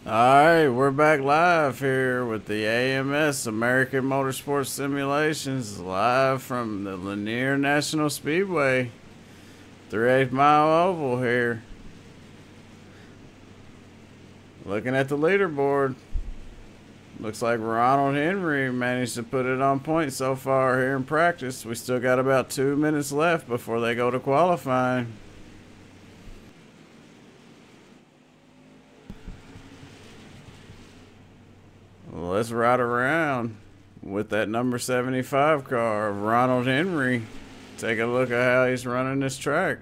Alright, we're back live here with the AMS, American Motorsports Simulations, live from the Lanier National Speedway, 3/8 mile oval here. Looking at the leaderboard, looks like Ronald Henry managed to put it on point so far here in practice. We still got about 2 minutes left before they go to qualifying. Let's ride around with that number 75 car of Ronald Henry. Take a look at how he's running this track.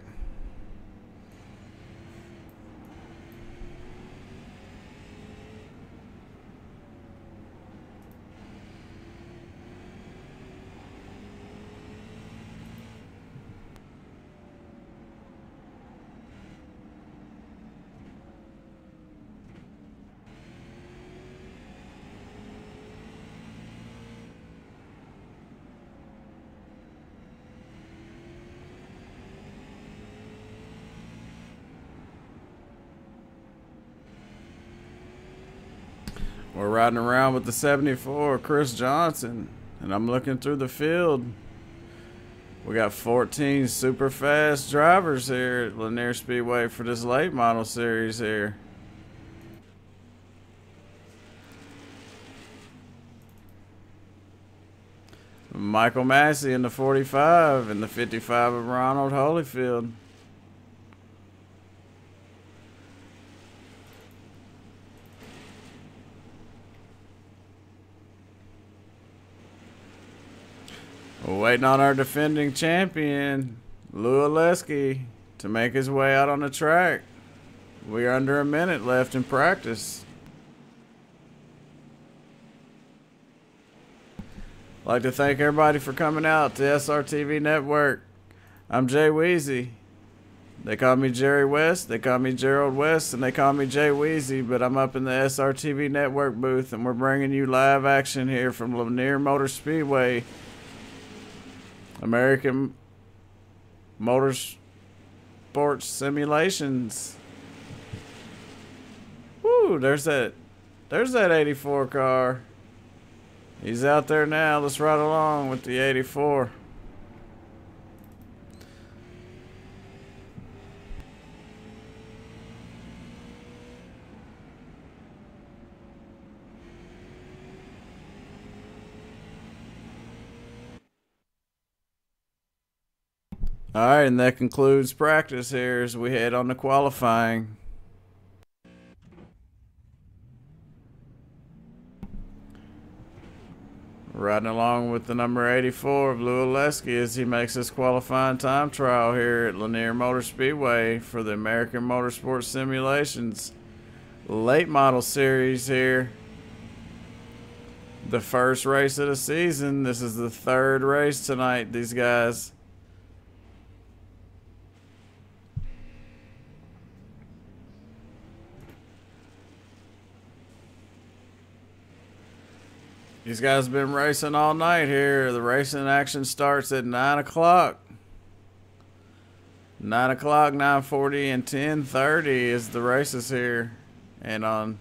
We're riding around with the 74, Chris Johnson, and I'm looking through the field. We got 14 super fast drivers here at Lanier Speedway for this late model series here. Michael Massey in the 45 and the 55 of Ronald Holyfield. We're waiting on our defending champion, Lou Oleski, to make his way out on the track. We're under a minute left in practice. I'd like to thank everybody for coming out to SRTV Network. I'm Jay Weezy. They call me Jerry West, they call me Gerald West, and they call me Jay Weezy, but I'm up in the SRTV Network booth, and we're bringing you live action here from Lanier Motor Speedway, American Motorsports Simulations. Woo, there's that 84 car. He's out there now. Let's ride along with the 84. Alright, and that concludes practice here as we head on to qualifying. Riding along with the number 84 of Lou Oleski as he makes his qualifying time trial here at Lanier Motor Speedway for the American Motorsports Simulations late model series here. The first race of the season. This is the third race tonight, these guys. These guys have been racing all night here. The racing action starts at 9 o'clock. 9 o'clock, 9:40, and 10:30 is the races here. And on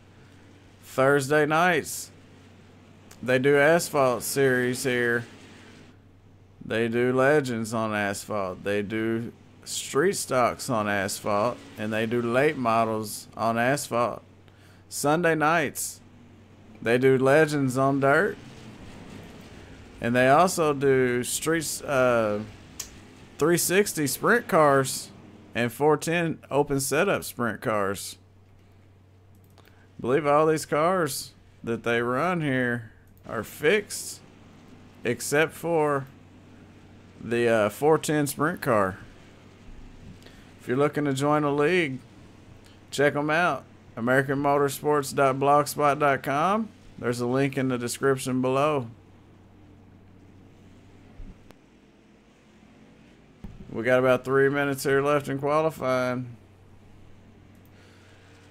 Thursday nights, they do Asphalt series here. They do Legends on Asphalt. They do Street Stocks on Asphalt. And they do late models on Asphalt. Sunday nights, they do Legends on dirt, and they also do streets 360 sprint cars and 410 open setup sprint cars. I believe all these cars that they run here are fixed, except for the 410 sprint car. If you're looking to join a league, check them out. AmericanMotorsports.blogspot.com. There's a link in the description below. We got about 3 minutes here left in qualifying.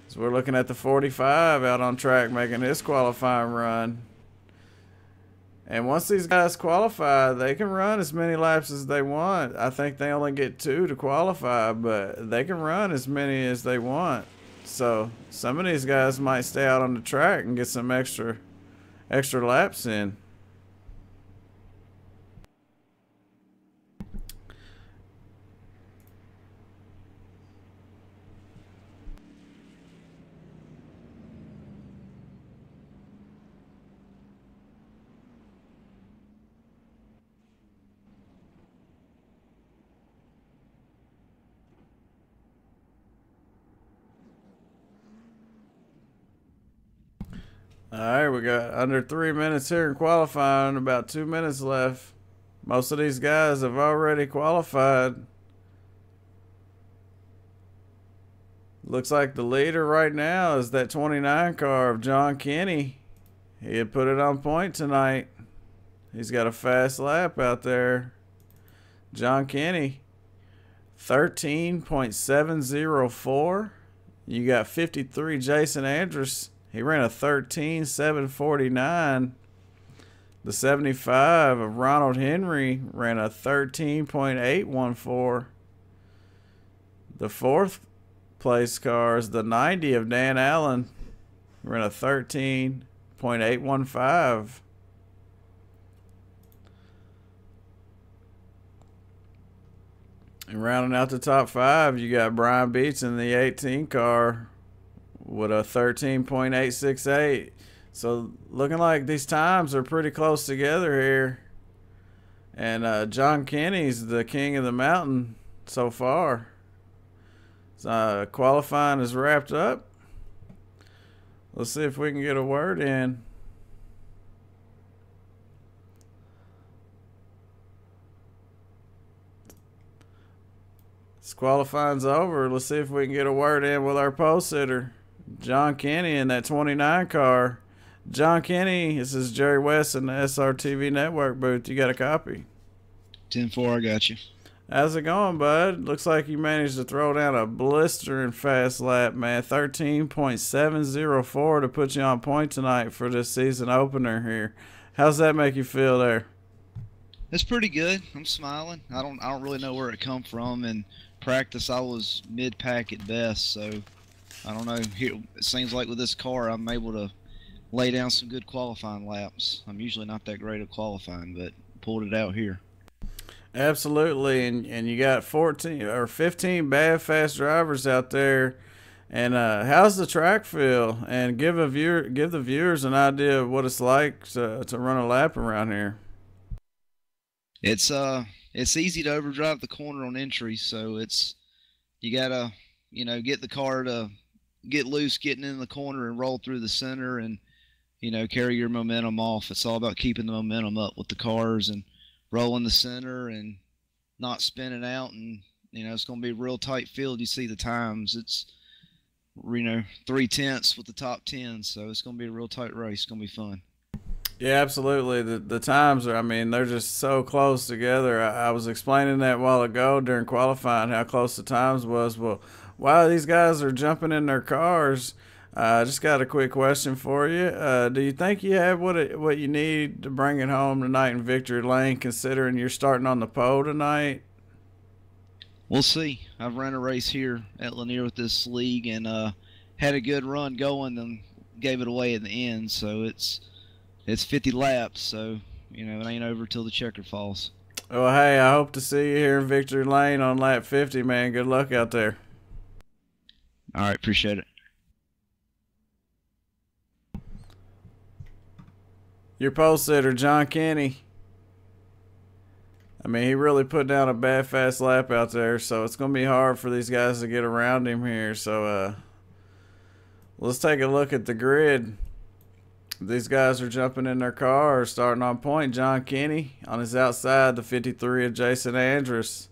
So we're looking at the 45 out on track making his qualifying run. And once these guys qualify, they can run as many laps as they want. I think they only get 2 to qualify, but they can run as many as they want. So some of these guys might stay out on the track and get some extra laps in. All right, we got under 3 minutes here in qualifying, about 2 minutes left. Most of these guys have already qualified. Looks like the leader right now is that 29 car of John Kenny. He had put it on point tonight. He's got a fast lap out there. John Kenny, 13.704. You got 53 Jason Andrus. He ran a 13.749. The 75 of Ronald Henry ran a 13.814. The fourth place car is the 90 of Dan Allen. Ran a 13.815. And rounding out the top five, you got Brian Beats in the 18 car with a 13.868. So looking like these times are pretty close together here. And John Kenny's the king of the mountain so far. So, qualifying is wrapped up. Let's see if we can get a word in. This qualifying's over. Let's see if we can get a word in with our pole sitter, John Kenny, in that 29 car. John Kenny, this is Jerry West in the SRTV Network booth. You got a copy? 10-4, I got you. How's it going, bud? Looks like you managed to throw down a blistering fast lap, man. 13.704 to put you on point tonight for this season opener here. How's that make you feel there? It's pretty good. I'm smiling. I don't really know where it come from. In practice, I was mid-pack at best, so I don't know. It seems like with this car, I'm able to lay down some good qualifying laps. I'm usually not that great at qualifying, but pulled it out here. Absolutely, and you got 14 or 15 bad fast drivers out there. And how's the track feel? And give the viewers an idea of what it's like to run a lap around here. It's easy to overdrive the corner on entry, so you gotta get the car to get loose, getting in the corner and roll through the center, and carry your momentum off. It's all about keeping the momentum up with the cars and rolling the center and not spinning out. And it's going to be a real tight field. You see the times. It's 3/10 with the top 10, so it's going to be a real tight race. It's going to be fun. Yeah, absolutely. The times are, I mean, they're just so close together. I was explaining that a while ago during qualifying how close the times was. Well, while these guys are jumping in their cars, I just got a quick question for you. Do you think you have what you need to bring it home tonight in victory lane, considering you're starting on the pole tonight? We'll see. I've run a race here at Lanier with this league and had a good run going, and gave it away at the end. So it's 50 laps, so it ain't over till the checker falls. Well, hey, I hope to see you here in victory lane on lap 50, man. Good luck out there. All right, appreciate it. Your pole sitter, John Kenny. I mean, he really put down a bad fast lap out there, so it's going to be hard for these guys to get around him here. So let's take a look at the grid. These guys are jumping in their car, starting on point. John Kenny on his outside, the 53 of Jason Andrus.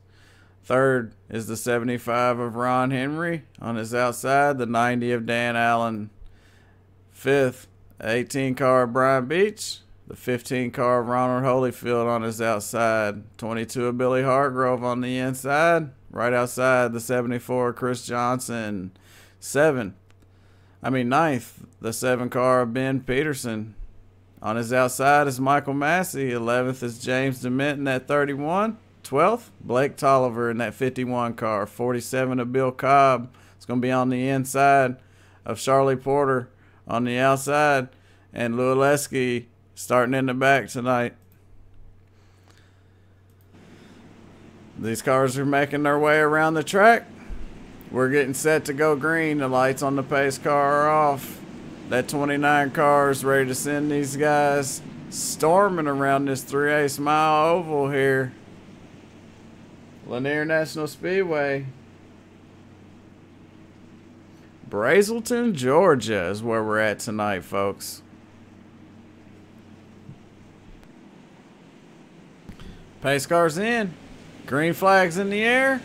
Third is the 75 of Ron Henry. On his outside, the 90 of Dan Allen. Fifth, 18 car of Brian Beach. The 15 car of Ronald Holyfield on his outside. 22 of Billy Hargrove on the inside. Right outside, the 74 of Chris Johnson. Ninth, the 7 car of Ben Peterson. On his outside is Michael Massey. 11th is James DeMint in that 31. 12th, Blake Tolliver in that 51 car. 47 of Bill Cobb. It's going to be on the inside. of Charlie Porter on the outside, and Luleski starting in the back tonight. These cars are making their way around the track. We're getting set to go green. The lights on the pace car are off. That 29 car is ready to send these guys storming around this 3/8 mile oval here. Lanier National Speedway. Brazelton, Georgia is where we're at tonight, folks. Pace car's in. Green flags in the air.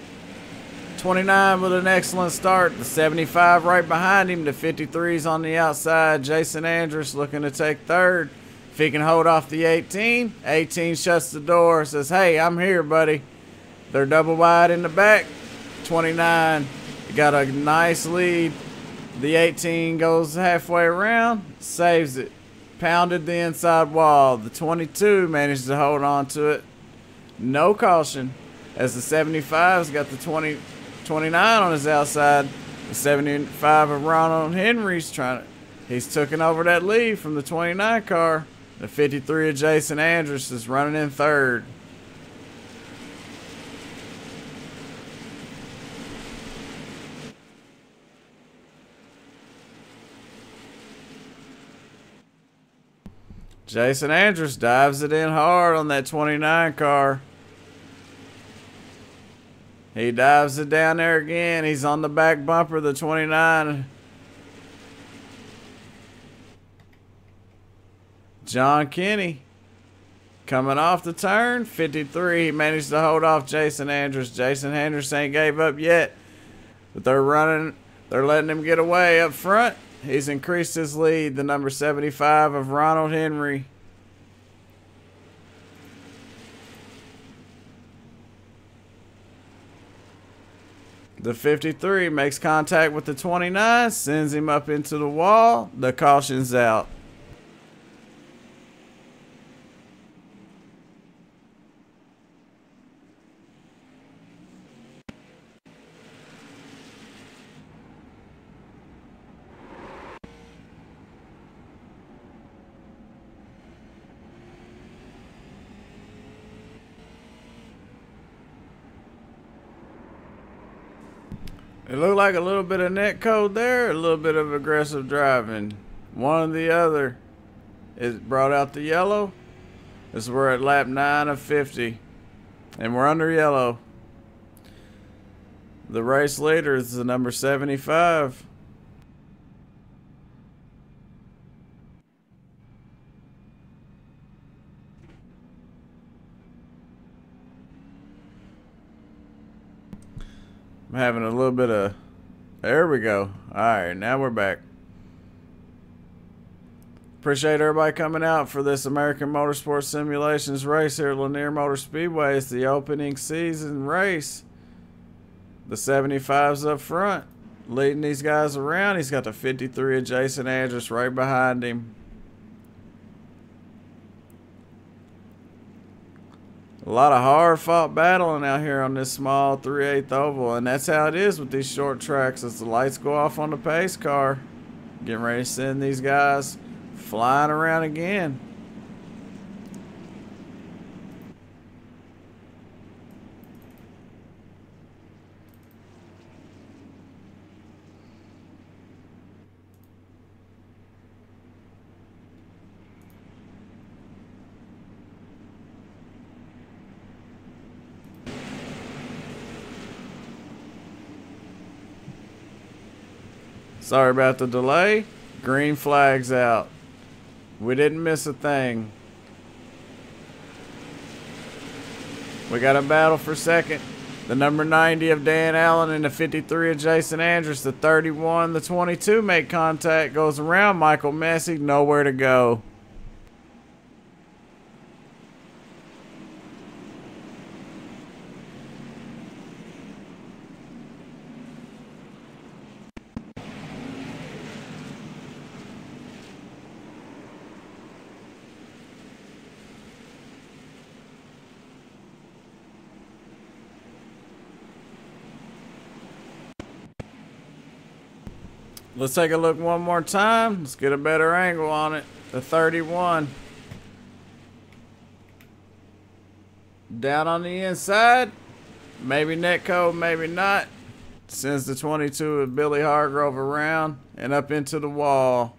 29 with an excellent start. The 75 right behind him. The 53's on the outside. Jason Andrus looking to take third. If he can hold off the 18. 18 shuts the door. Says, hey, I'm here, buddy. They're double wide in the back. 29 got a nice lead. The 18 goes halfway around. Saves it. Pounded the inside wall. The 22 managed to hold on to it. No caution. As the 75's got the 29 on his outside. The 75 of Ronald Henry's he's taking over that lead from the 29 car. The 53 of Jason Andrus is running in third. Jason Andrus dives it in hard on that 29 car. He dives it down there again. He's on the back bumper of the 29. John Kenny coming off the turn. 53. He managed to hold off Jason Andrus. Jason Andrus ain't gave up yet. But they're letting him get away up front. He's increased his lead. The number 75 of Ronald Henry. The 53 makes contact with the 29, sends him up into the wall. The caution's out. It looked like a little bit of net code there, a little bit of aggressive driving. One or the other is brought out the yellow. As we're at lap 9 of 50. And we're under yellow. The race leader is the number 75. I'm having a little bit of... There we go. Alright, now we're back. Appreciate everybody coming out for this American Motorsports Simulations race here at Lanier Motor Speedway. It's the opening season race. The 75's up front, leading these guys around. He's got the 53 of Jason Andrus right behind him. A lot of hard-fought battling out here on this small 3/8 oval, and that's how it is with these short tracks. As the lights go off on the pace car, getting ready to send these guys flying around again. Sorry about the delay. Green flag's out. We didn't miss a thing. We got a battle for second. The number 90 of Dan Allen and the 53 of Jason Andrus. The 31, the 22 make contact. Goes around Michael Messy. Nowhere to go. Let's take a look one more time. Let's get a better angle on it. The 31. Down on the inside. Maybe netcode, maybe not. Sends the 22 of Billy Hargrove around and up into the wall.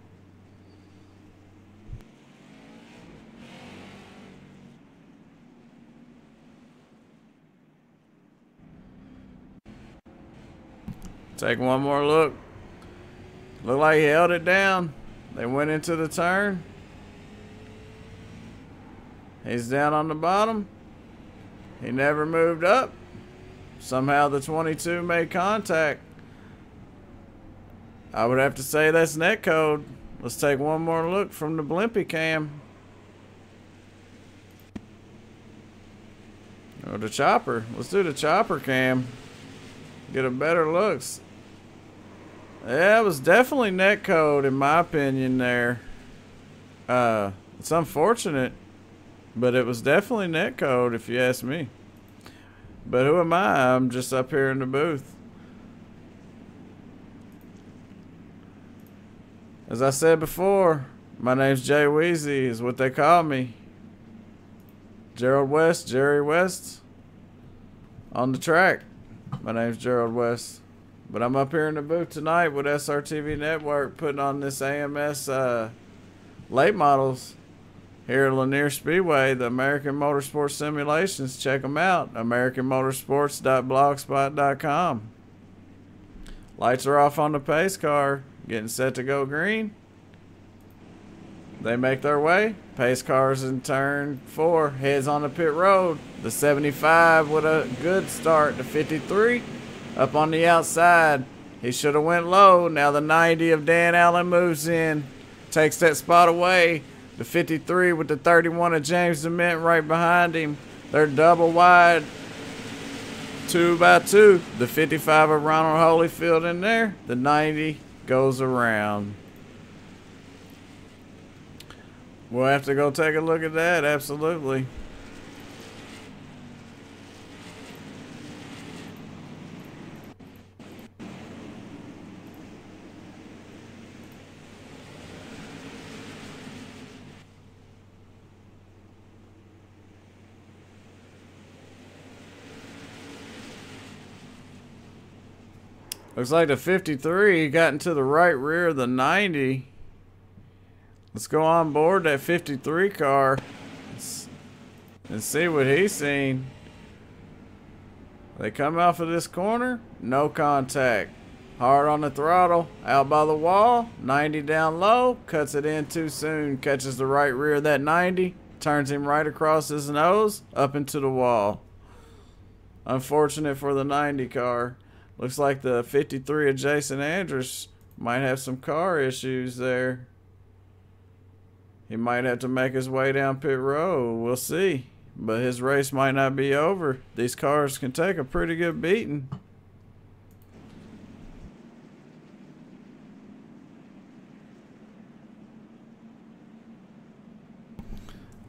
Take one more look. Looked like he held it down. They went into the turn. He's down on the bottom. He never moved up. Somehow the 22 made contact. I would have to say that's netcode. Let's take one more look from the blimpy cam. Or the chopper. Let's do the chopper cam. Get a better looks. Yeah, it was definitely netcode in my opinion there. It's unfortunate, but it was definitely netcode if you ask me. But who am I? I'm just up here in the booth. As I said before, my name's Jay Weezy is what they call me. Gerald West, Jerry West on the track. My name's Gerald West. But I'm up here in the booth tonight with SRTV Network putting on this AMS late models here at Lanier Speedway, the American Motorsports Simulations. Check them out, americanmotorsports.blogspot.com. Lights are off on the pace car, getting set to go green. They make their way. Pace cars in turn 4, heads on the pit road. The 75 with a good start. The 53 up on the outside. He should have went low. Now the 90 of Dan Allen moves in, takes that spot away. The 53 with the 31 of James DeMint right behind him. They're double wide, 2 by 2. The 55 of Ronald Holyfield in there. The 90 goes around. We'll have to go take a look at that, absolutely. Looks like the 53 got into the right rear of the 90. Let's go on board that 53 car and see what he's seen. They come off of this corner, no contact. Hard on the throttle, out by the wall, 90 down low, cuts it in too soon, catches the right rear of that 90, turns him right across his nose, up into the wall. Unfortunate for the 90 car. Looks like the 53 of Jason Andrews might have some car issues there. He might have to make his way down pit road. We'll see. But his race might not be over. These cars can take a pretty good beating.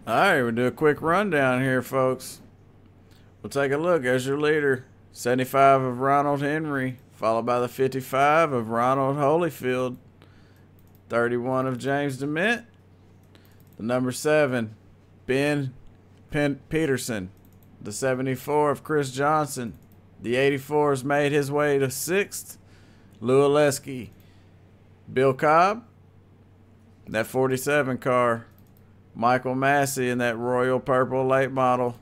Alright, we'll do a quick rundown here, folks. We'll take a look. As your leader, 75 of Ronald Henry, followed by the 55 of Ronald Holyfield, 31 of James DeMint, the number 7, Ben Peterson, the 74 of Chris Johnson, the 84 has made his way to 6th, Lou Oleski, Bill Cobb, that 47 car, Michael Massey in that royal purple late model,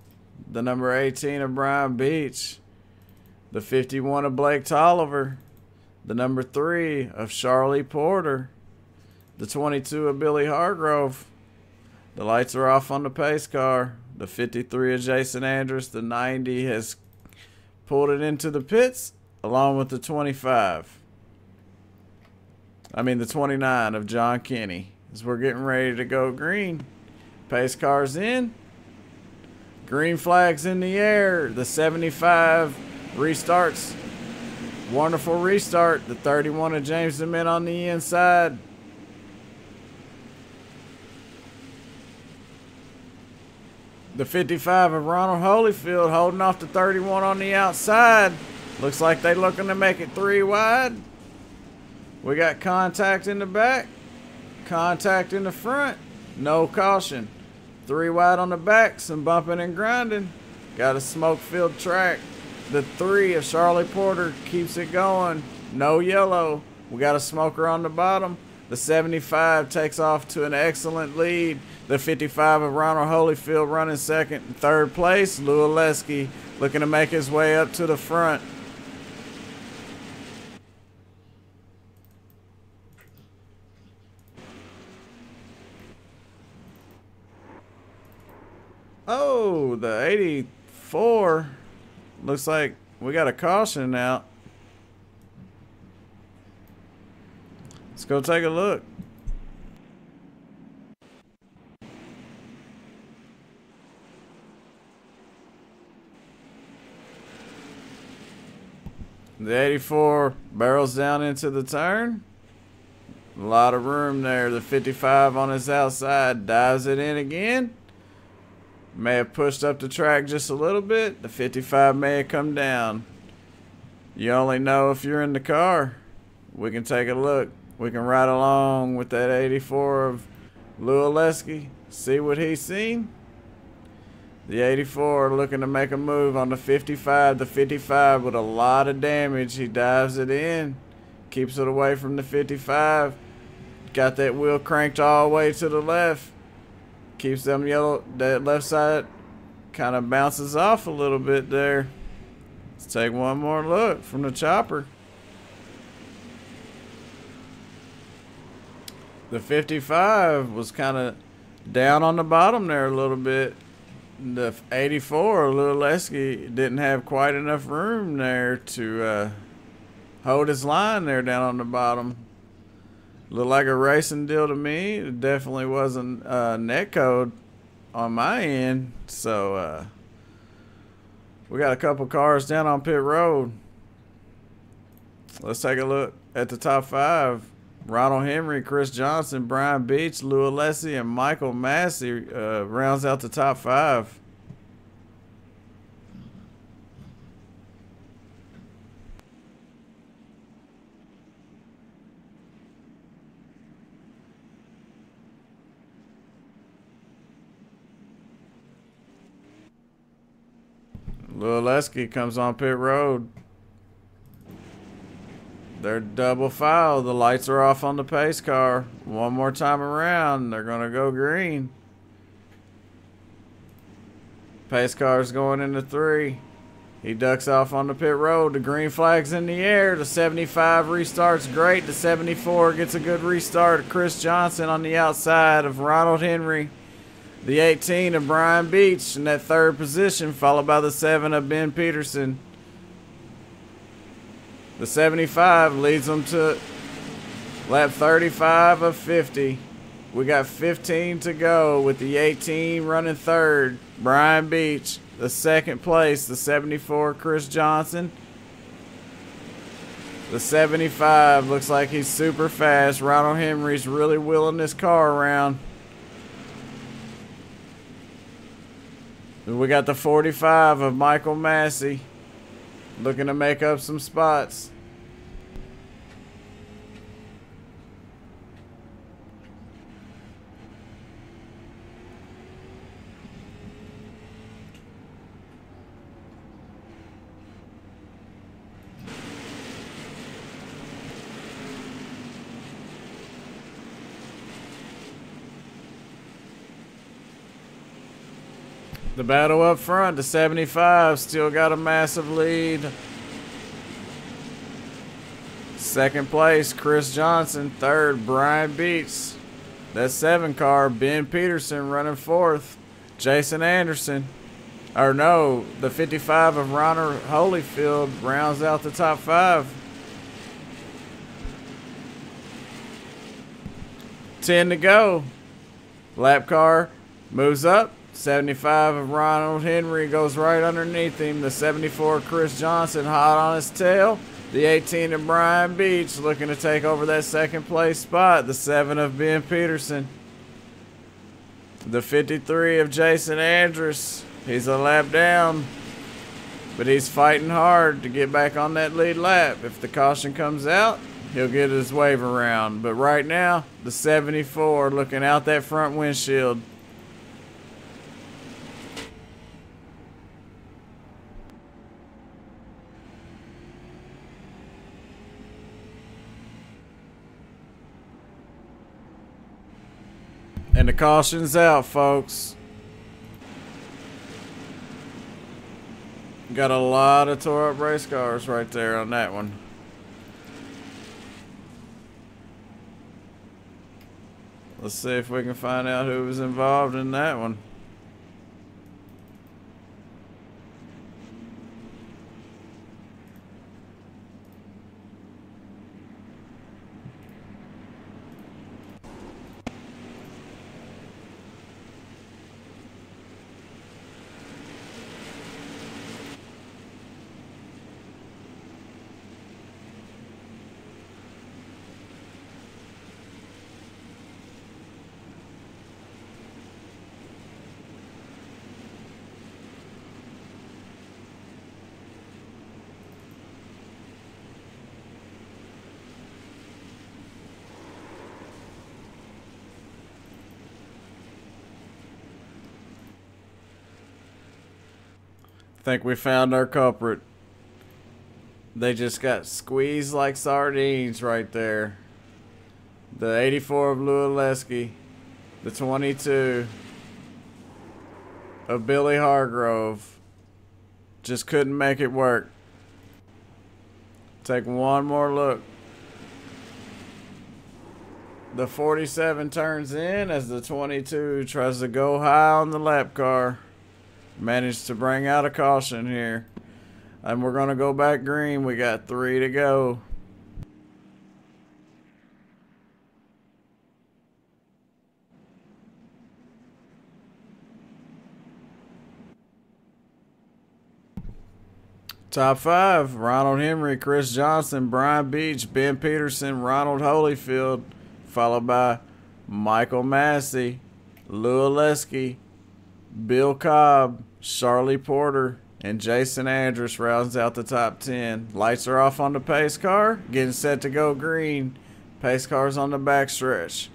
the number 18 of Brian Beach, the 51 of Blake Tolliver, the number 3 of Charlie Porter, the 22 of Billy Hargrove. The lights are off on the pace car. The 53 of Jason Andrews, the 90 has pulled it into the pits along with the 25. The 29 of John Kenny. As we're getting ready to go green. Pace car's in. Green flags in the air. The 75 restarts. Wonderful restart. The 31 of James DeMint on the inside. The 55 of Ronald Holyfield holding off the 31 on the outside. Looks like they're looking to make it 3 wide. We got contact in the back, contact in the front, no caution. 3 wide on the back, some bumping and grinding. Got a smoke-filled track. The 3 of Charlie Porter keeps it going. No yellow. We got a smoker on the bottom. The 75 takes off to an excellent lead. The 55 of Ronald Holyfield running second. In third place, Lou Oleski looking to make his way up to the front. Oh, the 84. Looks like we got a caution out. Let's go take a look. The 84 barrels down into the turn. A lot of room there. The 55 on his outside dives it in again. May have pushed up the track just a little bit. The 55 may have come down. You only know if you're in the car. We can take a look. We can ride along with that 84 of Lou Oleski. See what he's seen. The 84 looking to make a move on the 55. The 55 with a lot of damage. He dives it in. Keeps it away from the 55. Got that wheel cranked all the way to the left. Keeps them yellow. That left side kind of bounces off a little bit there. Let's take one more look from the chopper. The 55 was kind of down on the bottom there a little bit. The 84, Lou Oleski, didn't have quite enough room there to hold his line there down on the bottom. Looked like a racing deal to me. It definitely wasn't net code on my end. So we got a couple cars down on pit road. Let's take a look at the top 5. Ronald Henry, Chris Johnson, Brian Beach, Lou Alessi, and Michael Massey rounds out the top 5. Lou Alessi comes on pit road. They're double foul. The lights are off on the pace car. One more time around. They're going to go green. Pace car's going into 3. He ducks off on the pit road. The green flag's in the air. The 75 restarts great. The 74 gets a good restart. Chris Johnson on the outside of Ronald Henry. The 18 of Brian Beach in that 3rd position, followed by the 7 of Ben Peterson. The 75 leads them to lap 35 of 50. We got 15 to go with the 18 running 3rd. Brian Beach, the 2nd place, the 74, Chris Johnson. The 75 looks like he's super fast. Ronald Henry's really wheeling this car around. We got the 45 of Michael Massey looking to make up some spots. The battle up front, the 75 still got a massive lead. 2nd place, Chris Johnson. 3rd, Brian Beach. That 7 car, Ben Peterson running 4th. Jason Anderson. Or no, the 55 of Ronald Holyfield rounds out the top 5. 10 to go. Lap car moves up. 75 of Ronald Henry goes right underneath him. The 74 Chris Johnson hot on his tail. The 18 of Brian Beach looking to take over that 2nd place spot. The 7 of Ben Peterson. The 53 of Jason Andrus. He's a lap down, but he's fighting hard to get back on that lead lap. If the caution comes out, he'll get his wave around. But right now, the 74 looking out that front windshield. And the caution's out, folks. Got a lot of tore up race cars right there on that one. Let's see if we can find out who was involved in that one. Think we found our culprit. They just got squeezed like sardines right there. The 84 of Lou Oleski, the 22 of Billy Hargrove, just couldn't make it work. Take one more look. The 47 turns in as the 22 tries to go high on the lap car. Managed to bring out a caution here. And we're going to go back green. We got 3 to go. Top 5. Ronald Henry, Chris Johnson, Brian Beach, Ben Peterson, Ronald Holyfield. Followed by Michael Massey, Lou Oleski, Bill Cobb, Charlie Porter, and Jason Andrus rounds out the top 10. Lights are off on the pace car. Getting set to go green. Pace car's on the backstretch.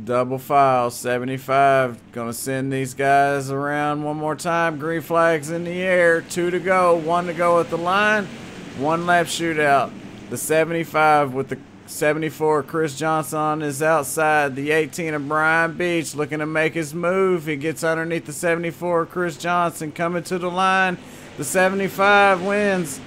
Double file, 75. Gonna send these guys around one more time. Green flags in the air. 2 to go. 1 to go at the line. 1 lap shootout. The 75 with the 74, Chris Johnson on his outside. The 18 of Brian Beach looking to make his move. He gets underneath the 74, Chris Johnson coming to the line. The 75 wins.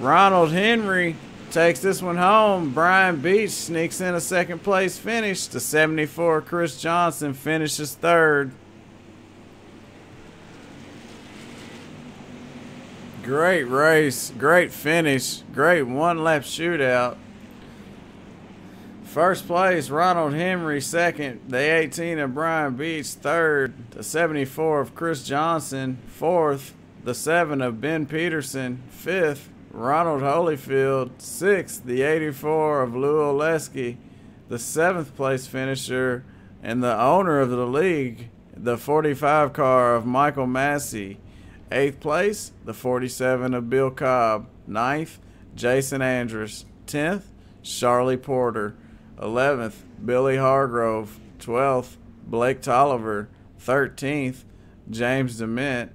Ronald Henry takes this one home. Brian Beach sneaks in a second place finish. The 74, Chris Johnson finishes third. Great race, great finish, great 1 lap shootout. First place, Ronald Henry. Second, the 18 of Brian Beach. Third, the 74 of Chris Johnson. Fourth, the 7 of Ben Peterson. Fifth, Ronald Holyfield. Sixth, the 84 of Lou Oleski. The 7th place finisher and the owner of the league, the 45 car of Michael Massey. 8th place, the 47 of Bill Cobb. 9th, Jason Andrus. 10th, Charlie Porter. 11th, Billy Hargrove. 12th, Blake Tolliver. 13th, James DeMint.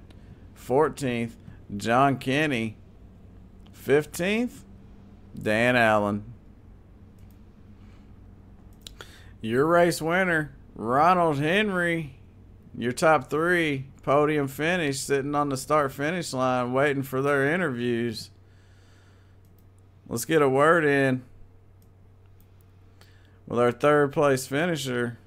14th, John Kenny. 15th, Dan Allen. Your race winner, Ronald Henry. Your top 3, podium finish, sitting on the start-finish line waiting for their interviews. Let's get a word in with our 3rd place finisher.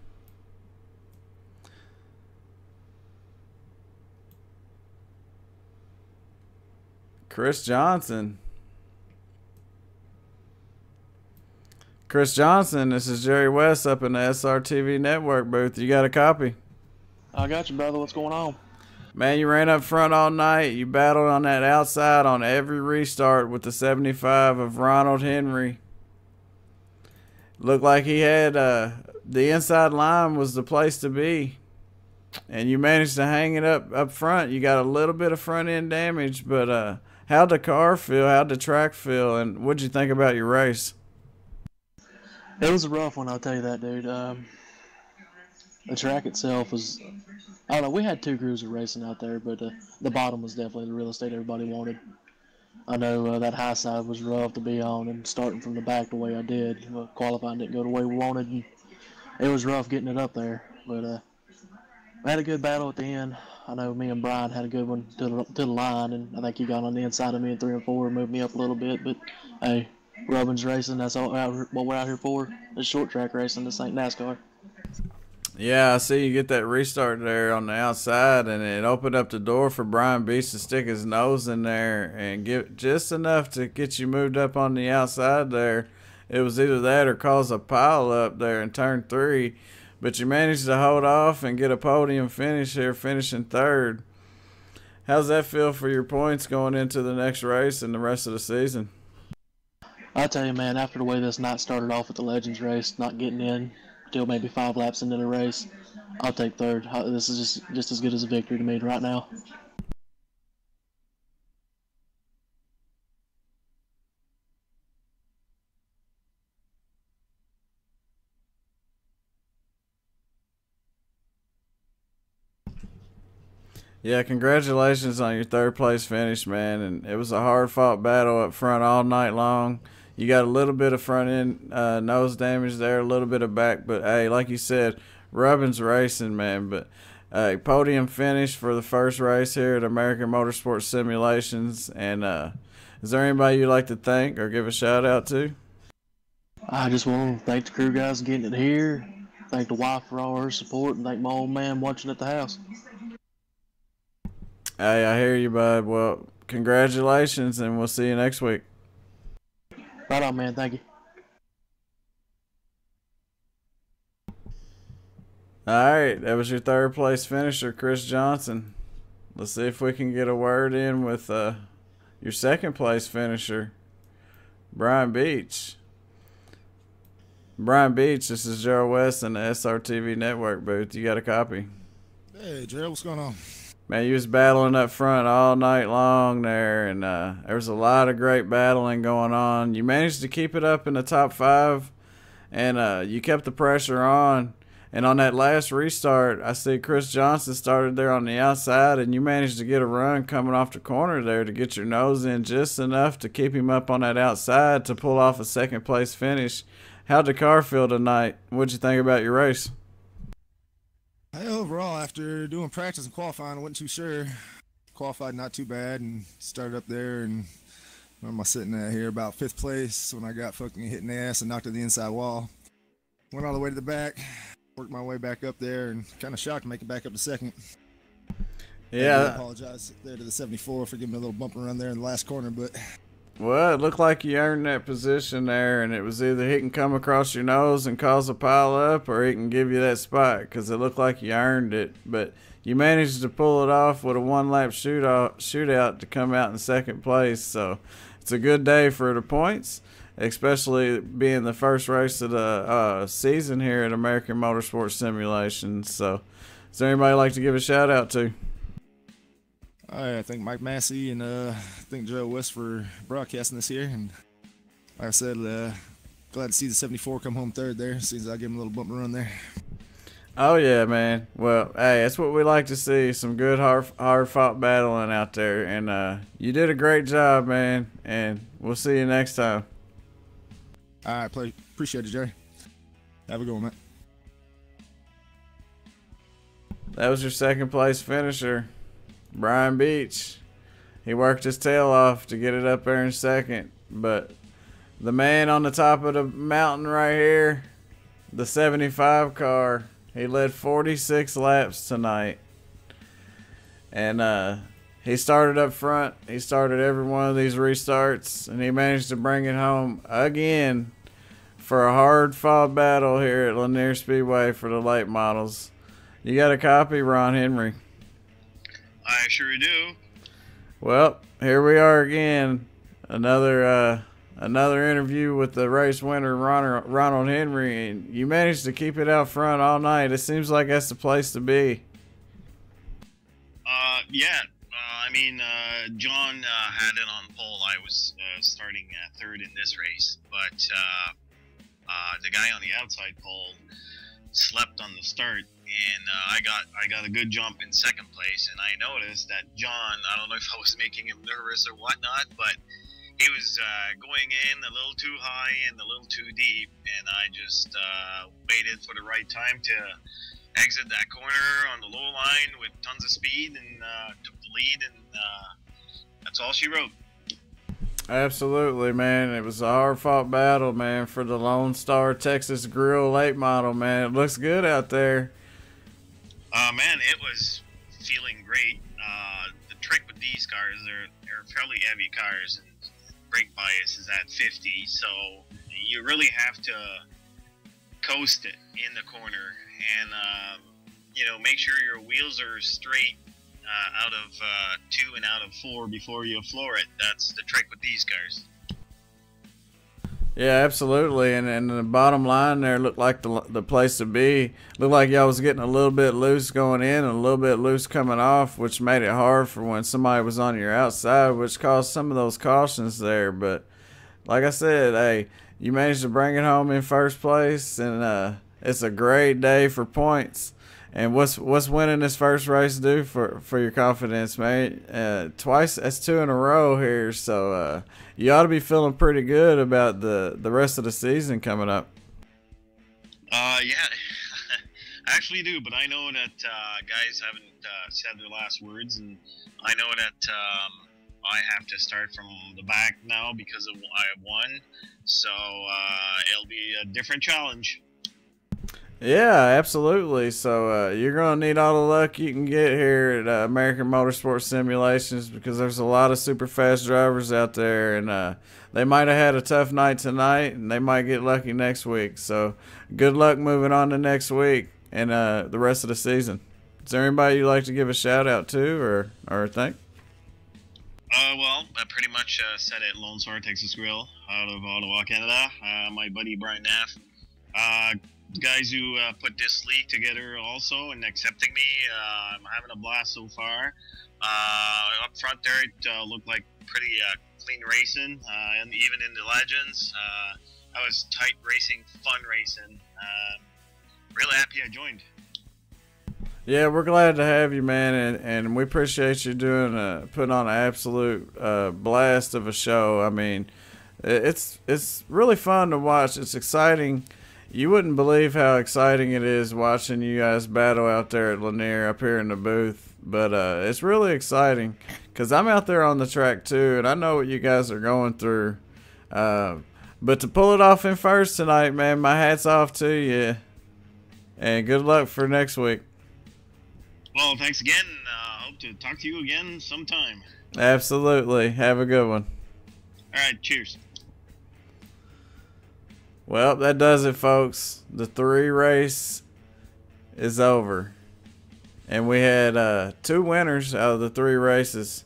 Chris Johnson. Chris Johnson, this is Jerry West up in the SRTV Network booth. You got a copy? I got you, brother. What's going on? Man, you ran up front all night. You battled on that outside on every restart with the 75 of Ronald Henry. Looked like he had the inside line was the place to be. And you managed to hang it up front. You got a little bit of front end damage, but how'd the car feel? How'd the track feel? And what'd you think about your race? It was a rough one, I'll tell you that, dude. The track itself was, I don't know, we had two crews racing out there, but the bottom was definitely the real estate everybody wanted. I know that high side was rough to be on, and starting from the back the way I did, qualifying didn't go the way we wanted, and it was rough getting it up there. But we had a good battle at the end. I know me and Brian had a good one to the line, and I think he got on the inside of me in 3 and 4, moved me up a little bit. But hey, Robin's racing. That's all what we're out here for. It's short track racing. This ain't NASCAR. Yeah, I see you get that restart there on the outside, and it opened up the door for Brian Beach to stick his nose in there and get just enough to get you moved up on the outside there. It was either that or cause a pile up there in turn 3, but you managed to hold off and get a podium finish here, finishing 3rd. How's that feel for your points going into the next race and the rest of the season? I'll tell you, man, after the way this night started off with the Legends race, not getting in till maybe 5 laps into the race, I'll take 3rd. This is just as good as a victory to me right now. Yeah, congratulations on your 3rd place finish, man. And it was a hard-fought battle up front all night long. You got a little bit of front end nose damage there, a little bit of back, but hey, like you said, Rubin's racing, man. But podium finish for the first race here at American Motorsports Simulations. And is there anybody you'd like to thank or give a shout out to? I just want to thank the crew guys getting it here, thank the wife for all her support, and thank my old man watching at the house. Hey, I hear you, bud. Well, congratulations, and we'll see you next week. Right on, man. Thank you. All right, that was your 3rd place finisher, Chris Johnson. Let's see if we can get a word in with your 2nd place finisher, Brian Beach. Brian Beach, this is Gerald West in the SRTV Network booth. You got a copy? Hey, Gerald, what's going on? Man, you was battling up front all night long there, and there was a lot of great battling going on. You managed to keep it up in the top 5, and you kept the pressure on. And on that last restart, I see Chris Johnson started there on the outside, and you managed to get a run coming off the corner there to get your nose in just enough to keep him up on that outside to pull off a 2nd place finish. How'd the car feel tonight? What'd you think about your race? Hey, overall, after doing practice and qualifying, I wasn't too sure. Qualified not too bad and started up there, and where am I sitting at here? About 5th place when I got fucking hit in the ass and knocked at the inside wall. Went all the way to the back, worked my way back up there, and kind of shocked to make it back up to 2nd. Yeah. I apologize there to the 74 for giving me a little bumper run there in the last corner, but... Well, it looked like you earned that position there, and it was either he can come across your nose and cause a pile up, or he can give you that spot, because it looked like you earned it. But you managed to pull it off with a 1-lap shootout to come out in 2nd place. So it's a good day for the points, especially being the first race of the season here at American Motorsports Simulations. So is there anybody you'd like to give a shout out to? I thank Mike Massey and I thank Joe West for broadcasting this here. And like I said, glad to see the 74 come home 3rd there. Seems I gave him a little bumper run there. Oh, yeah, man. Well, hey, that's what we like to see, some good hard-fought battling out there. And you did a great job, man, and we'll see you next time. All right, appreciate it, Jerry. Have a good one, man. That was your 2nd place finisher, Brian Beach. He worked his tail off to get it up there in 2nd, but the man on the top of the mountain right here, the 75 car, he led 46 laps tonight. And he started up front. He started every one of these restarts, and he managed to bring it home again for a hard-fought battle here at Lanier Speedway for the late models. You got a copy, Ron Henry? I sure do. Well, here we are again. Another interview with the race winner, Ronald Henry, and you managed to keep it out front all night. It seems like that's the place to be. Yeah, John had it on pole. I was starting third in this race, but the guy on the outside pole slept on the start, and I got a good jump in second place. And I noticed that John, I don't know if I was making him nervous or whatnot, but he was going in a little too high and a little too deep, and I just waited for the right time to exit that corner on the low line with tons of speed, and took the lead, and that's all she wrote. Absolutely, man. It was a hard-fought battle, man, for the Lone Star Texas Grill late model, man. It looks good out there. Man, it was feeling great. The trick with these cars, they're fairly heavy cars, and brake bias is at 50, so you really have to coast it in the corner, and make sure your wheels are straight out of 2 and out of 4 before you floor it. That's the trick with these cars. Yeah, absolutely. And the bottom line there looked like the place to be. Looked like y'all was getting a little bit loose going in and a little bit loose coming off, which made it hard for when somebody was on your outside, which caused some of those cautions there. But like I said, hey, you managed to bring it home in first place, and it's a great day for points. And what's winning this first race do for your confidence, man? Twice, that's 2 in a row here, so you ought to be feeling pretty good about the rest of the season coming up. Yeah, I actually do, but I know that guys haven't said their last words, and I know that I have to start from the back now because I won, so it'll be a different challenge. Yeah, absolutely. So you're going to need all the luck you can get here at American Motorsports Simulations, because there's a lot of super fast drivers out there, and they might have had a tough night tonight, and they might get lucky next week. So good luck moving on to next week and the rest of the season. Is there anybody you'd like to give a shout out to or thank? Well, I pretty much said it. Lone Star Texas Grill out of Ottawa, Canada. My buddy Brian Naff. Guys who put this league together also and accepting me. I'm having a blast so far. Up front there, it looked like pretty clean racing, and even in the Legends, I was tight racing, fun racing. Really happy I joined. Yeah, we're glad to have you, man, and we appreciate you putting on an absolute blast of a show. I mean, it's really fun to watch. It's exciting. You wouldn't believe how exciting it is watching you guys battle out there at Lanier up here in the booth. But it's really exciting because I'm out there on the track too, and I know what you guys are going through. But to pull it off in first tonight, man, my hat's off to you. And good luck for next week. Well, thanks again. Hope to talk to you again sometime. Absolutely. Have a good one. All right, cheers. Well, that does it, folks. The 3 race is over. And we had 2 winners out of the 3 races.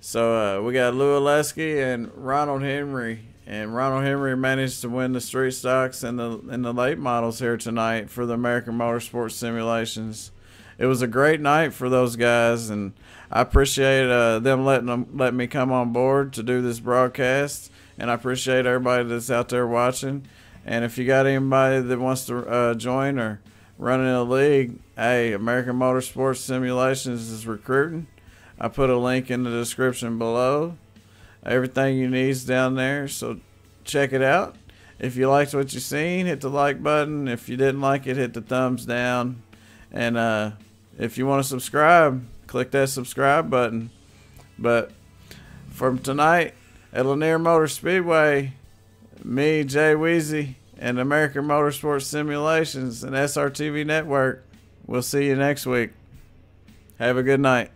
So we got Lou Oleski and Ronald Henry. And Ronald Henry managed to win the street stocks and the late models here tonight for the American Motorsports Simulations. It was a great night for those guys, and I appreciate them letting me come on board to do this broadcast. And I appreciate everybody that's out there watching. And if you got anybody that wants to join or run in a league, hey, American Motorsports Simulations is recruiting. I put a link in the description below. Everything you need is down there, so check it out. If you liked what you seen, hit the like button. If you didn't like it, hit the thumbs down. And if you want to subscribe, click that subscribe button. But from tonight at Lanier Motor Speedway, me, Jay Weezy, and American Motorsports Simulations and SRTV Network, we'll see you next week. Have a good night.